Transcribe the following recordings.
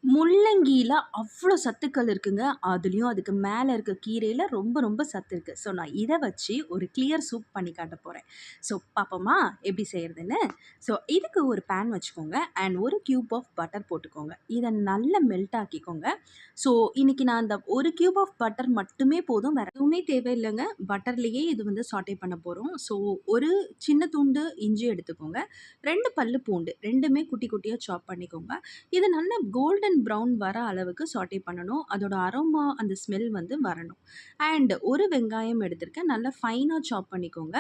முள்ளங்கியில அவ்ளோ சத்துக்கள் இருக்குங்க. அதுலயும் அதுக்கு மேல இருக்க கீரையில ரொம்ப ரொம்ப சத்து இருக்கு. ஸோ நான் இத வச்சு ஒரு கிளியர் சூப் பண்ணி காட்டப் போறேன். ஸோ பாப்போமா? எப்படி செய்றதுன்னு? ஸோ இதுக்கு ஒரு பேன் வச்சுக்கோங்க. அண்ட் 1 கியூப் ஆஃப் பட்டர் போட்டுக்கோங்க. இத நல்லா மெல்ட் ஆக்கிக்கோங்க. ஸோ இன்னைக்கு நான் அந்த 1 கியூப் ஆஃப் பட்டர் மட்டுமே போதும். வேற எதுவுமே தேவையில்லங்க. பட்டர்லயே இது வந்து சாட்டே பண்ண போறோம். ஸோ ஒரு சின்ன துண்டு இஞ்சி எடுத்துக்கோங்க. 2 பல்லு பூண்டு 2மே குட்டி குட்டியா சாப் பண்ணிக்கோங்க. இது நல்ல கோல்டன் ப்ரவுன் வர அளவுக்கு சாட்டே பண்ணணும். அதோட அரோமா அந்த ஸ்மெல் வந்து வரணும். அண்ட் ஒரு வெங்காயம் எடுத்திருக்கேன். நல்லா ஃபைனா சாப் பண்ணிக்கோங்க.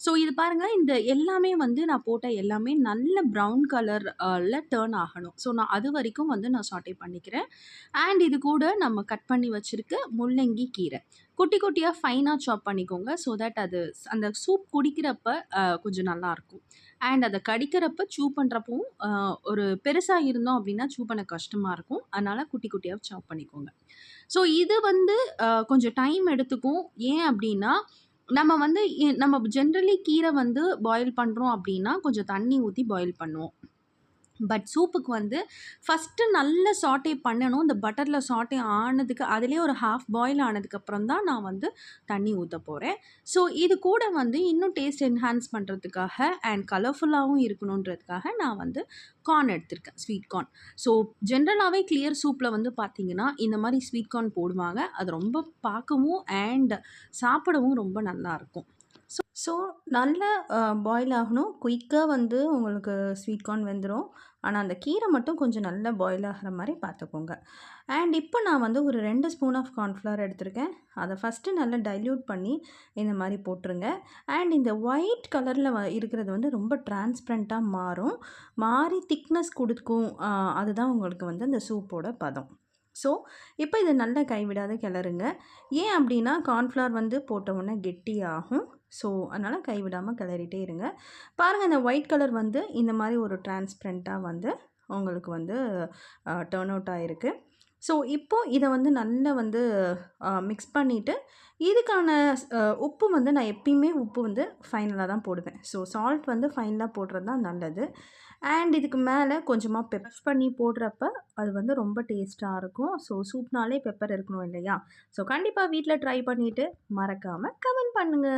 ஸோ இது பாருங்க, இந்த எல்லாமே வந்து நான் போட்ட எல்லாமே நல்ல ப்ரவுன் கலர் ல டர்ன் ஆகணும். ஸோ நான் அது வரைக்கும் வந்து நான் சாட்டே பண்ணிக்கிறேன். அண்ட் இது கூட நம்ம கட் பண்ணி வச்சிருக்க முள்ளங்கி கீரை. குட்டி குட்டியா ஃபைனா சாப் பண்ணிக்கோங்க. ஸோ தட் அது அந்த சூப் குடிக்கிறப்ப கொஞ்சம் நல்லாயிருக்கும். அண்ட் அத கடிக்கிறப்ப சூ பண்றப்பவும் ஒரு பெருசா இருந்தோம் அப்டின்னா, சூ பண்ண கஷ்டமா இருக்கும். அதனால குட்டி குட்டியா சாப் பண்ணிக்கோங்க. ஸோ இது வந்து கொஞ்சம் டைம் எடுத்துக்கும். ஏன் அப்டின்னா, நம்ம வந்து நம்ம ஜென்ரலி கீரை வந்து பாயில் பண்றோம் அப்டின்னா, கொஞ்சம் தண்ணி ஊத்தி பாயில் பண்ணுவோம். பட் சூப்புக்கு வந்து ஃபஸ்ட்டு நல்லா சாட்டே பண்ணணும். இந்த பட்டர்ல சாட்டே ஆனதுக்கு அதிலேயே ஒரு ஹாஃப் பாயில் ஆனதுக்கப்புறம் தான் நான் வந்து தண்ணி ஊத்த போறேன். ஸோ இது கூட வந்து இன்னும் டேஸ்ட் என்ஹான்ஸ் பண்றதுக்காக அண்ட் கலர்ஃபுல்லாவும் இருக்கணுன்றதுக்காக நான் வந்து கார்ன் எடுத்திருக்கேன். Sweet corn. ஸோ ஜென்ரலாவே கிளியர் சூப்ல வந்து பார்த்தீங்கன்னா, இந்த மாரி ஸ்வீட் கார்ன் போடுவாங்க. அது ரொம்ப பார்க்கவும் அண்ட் சாப்பிடவும் ரொம்ப நல்லாயிருக்கும். ஸோ நல்லா பாயில் ஆகணும். குயிக்கா வந்து உங்களுக்கு ஸ்வீட் கார்ன் வெந்துரும். ஆனா, அந்த கீரை மட்டும் கொஞ்சம் நல்லா பாயில் ஆகுற மாரி பார்த்துக்கோங்க. அண்ட் இப்போ நான் வந்து ஒரு 2 ஸ்பூன் ஆஃப் கார்ன்ஃப்ளவர் எடுத்திருக்கேன். அத ஃபஸ்ட்டு நல்லா டைல்யூட் பண்ணி இந்த மாரி போட்டுருங்க. அண்ட் இந்த ஒயிட் கலர்ல இருக்கிறது வந்து ரொம்ப டிரான்ஸ்பரண்ட்டா மாறும். மாறி திக்னஸ் குடுக்கும். அதுதான் உங்களுக்கு வந்து அந்த சூப்போட பதம். ஸோ, இப்போ இத நல்லா கைவிடாத கிளறுங்க. ஏன் அப்டின்னா, கார்ன்ஃப்ளவர் வந்து போட்ட உடனே கெட்டியாகும். ஸோ, அதனால கைவிடாம கிளறிட்டே இருங்க. பாருங்க, இந்த ஒயிட் கலர் வந்து இந்த மாரி ஒரு டிரான்ஸ்பரண்ட்டா வந்து உங்களுக்கு வந்து டர்ன் அவுட் ஆயிருக்கு. ஸோ, இப்போ இத வந்து நல்லா வந்து மிக்ஸ் பண்ணிட்டு, இதுக்கான உப்பு வந்து நான் எப்பயுமே உப்பு வந்து ஃபைனலா தான் போடுவேன். ஸோ, சால்ட் வந்து ஃபைனலா போடுறது தான் நல்லது. அண்ட் இதுக்கு மேல கொஞ்சமா பெப்பர் பண்ணி போடுறப்ப, அது வந்து ரொம்ப டேஸ்ட்டா இருக்கும். ஸோ, சூப்னாலே பெப்பர் இருக்கணும் இல்லையா? ஸோ, கண்டிப்பா வீட்ல ட்ரை பண்ணிட்டு மறக்காம கமெண்ட் பண்ணுங்க.